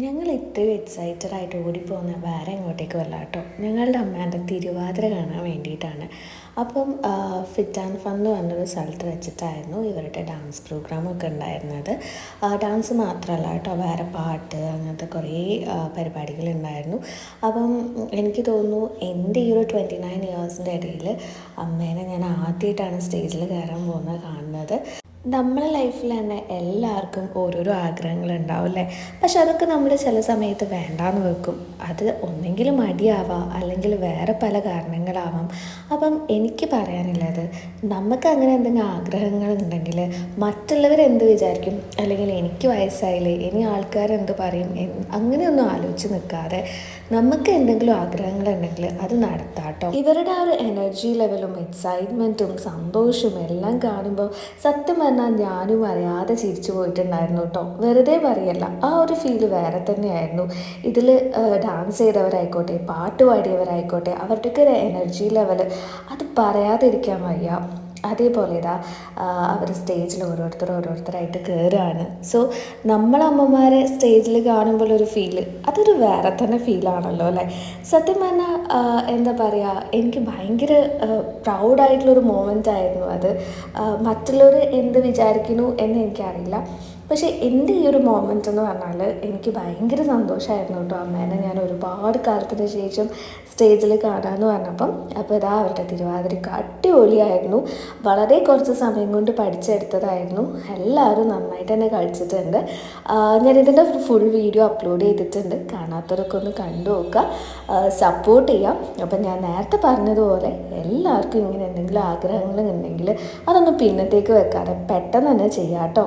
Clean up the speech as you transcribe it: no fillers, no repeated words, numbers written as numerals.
ഞങ്ങൾ ഇത്രയും എക്സൈറ്റഡ് ആയിട്ട് ഓടിപ്പോകുന്ന വേറെ എങ്ങോട്ടേക്കുമല്ല കേട്ടോ. ഞങ്ങളുടെ അമ്മേൻ്റെ തിരുവാതിര കാണാൻ വേണ്ടിയിട്ടാണ്. അപ്പം ഫിറ്റ് ആൻഡ് ഫൺ എന്ന് പറഞ്ഞൊരു സ്ഥലത്ത് വെച്ചിട്ടായിരുന്നു ഇവരുടെ ഡാൻസ് പ്രോഗ്രാമൊക്കെ ഉണ്ടായിരുന്നത്. ഡാൻസ് മാത്രമല്ല കേട്ടോ, വേറെ പാട്ട് അങ്ങനത്തെ കുറേ പരിപാടികളുണ്ടായിരുന്നു. അപ്പം എനിക്ക് തോന്നുന്നു എൻ്റെ ഈ ഒരു 29 ഇയേഴ്സിൻ്റെ ഇടയിൽ അമ്മേനെ ഞാൻ ആദ്യമായിട്ടാണ് സ്റ്റേജിൽ കയറാൻ പോകുന്നത് കാണുന്നത്. നമ്മളെ ലൈഫിൽ തന്നെ എല്ലാവർക്കും ഓരോരോ ആഗ്രഹങ്ങളുണ്ടാവും അല്ലേ? പക്ഷെ അതൊക്കെ നമ്മൾ ചില സമയത്ത് വേണ്ടാന്ന് വെക്കും. അത് ഒന്നെങ്കിൽ മടിയാവാം, അല്ലെങ്കിൽ വേറെ പല കാരണങ്ങളാവാം. അപ്പം എനിക്ക് പറയാനുള്ളത്, നമുക്ക് അങ്ങനെ എന്തെങ്കിലും ആഗ്രഹങ്ങളുണ്ടെങ്കിൽ മറ്റുള്ളവരെന്ത് വിചാരിക്കും, അല്ലെങ്കിൽ എനിക്ക് വയസ്സായില്ലേ ഇനി ആൾക്കാരെന്ത് പറയും, അങ്ങനെയൊന്നും ആലോചിച്ച് നിൽക്കാതെ നമുക്ക് എന്തെങ്കിലും ആഗ്രഹങ്ങളുണ്ടെങ്കിൽ അത് നടത്താട്ടോ. ഇവരുടെ ആ ഒരു എനർജി ലെവലും എക്സൈറ്റ്മെൻറ്റും സന്തോഷവും എല്ലാം കാണുമ്പോൾ സത്യം പറഞ്ഞാൽ ഞാനും അറിയാതെ ചിരിച്ചു പോയിട്ടുണ്ടായിരുന്നു കേട്ടോ. വെറുതെ പറയല്ല, ആ ഒരു ഫീല് വേറെ തന്നെയായിരുന്നു. ഇതിൽ ഡാൻസ് ചെയ്തവരായിക്കോട്ടെ, പാട്ട് പാടിയവരായിക്കോട്ടെ, അവരുടെയൊക്കെ ഒരു എനർജി ലെവൽ അത് പറയാതിരിക്കാൻ വയ്യ. അതേപോലെ ഇതാ അവർ സ്റ്റേജിൽ ഓരോരുത്തരായിട്ട് കയറുകയാണ്. സോ നമ്മളമ്മമാരെ സ്റ്റേജിൽ കാണുമ്പോൾ ഒരു ഫീല്, അതൊരു വേറെ തന്നെ ഫീലാണല്ലോ അല്ലേ? സത്യം പറഞ്ഞാൽ എന്താ പറയുക, എനിക്ക് ഭയങ്കര പ്രൗഡായിട്ടുള്ളൊരു മൊമെൻ്റ് ആയിരുന്നു അത്. മറ്റുള്ളവർ എന്ത് വിചാരിക്കുന്നു എന്ന് എനിക്കറിയില്ല. പക്ഷേ എൻ്റെ ഈ ഒരു മൊമെൻ്റ് എന്ന് പറഞ്ഞാൽ എനിക്ക് ഭയങ്കര സന്തോഷമായിരുന്നു കേട്ടോ. അമ്മേനെ ഞാൻ ഒരുപാട് കാലത്തിന് ശേഷം സ്റ്റേജിൽ കാണാമെന്ന് പറഞ്ഞപ്പം. അപ്പോൾ ഇതാ അവരുടെ തിരുവാതിരക്ക് അടിപൊളിയായിരുന്നു. വളരെ കുറച്ച് സമയം കൊണ്ട് പഠിച്ചെടുത്തതായിരുന്നു. എല്ലാവരും നന്നായിട്ട് തന്നെ കളിച്ചിട്ടുണ്ട്. ഞാനിതിൻ്റെ ഫുൾ വീഡിയോ അപ്ലോഡ് ചെയ്തിട്ടുണ്ട്. കാണാത്തവരൊക്കെ ഒന്ന് കണ്ടു നോക്കുക, സപ്പോർട്ട് ചെയ്യാം. അപ്പം ഞാൻ നേരത്തെ പറഞ്ഞതുപോലെ എല്ലാവർക്കും ഇങ്ങനെ എന്തെങ്കിലും ആഗ്രഹങ്ങളുണ്ടെങ്കിൽ അതൊന്നും പിന്നത്തേക്ക് വെക്കാതെ പെട്ടെന്ന് തന്നെ ചെയ്യാം കേട്ടോ.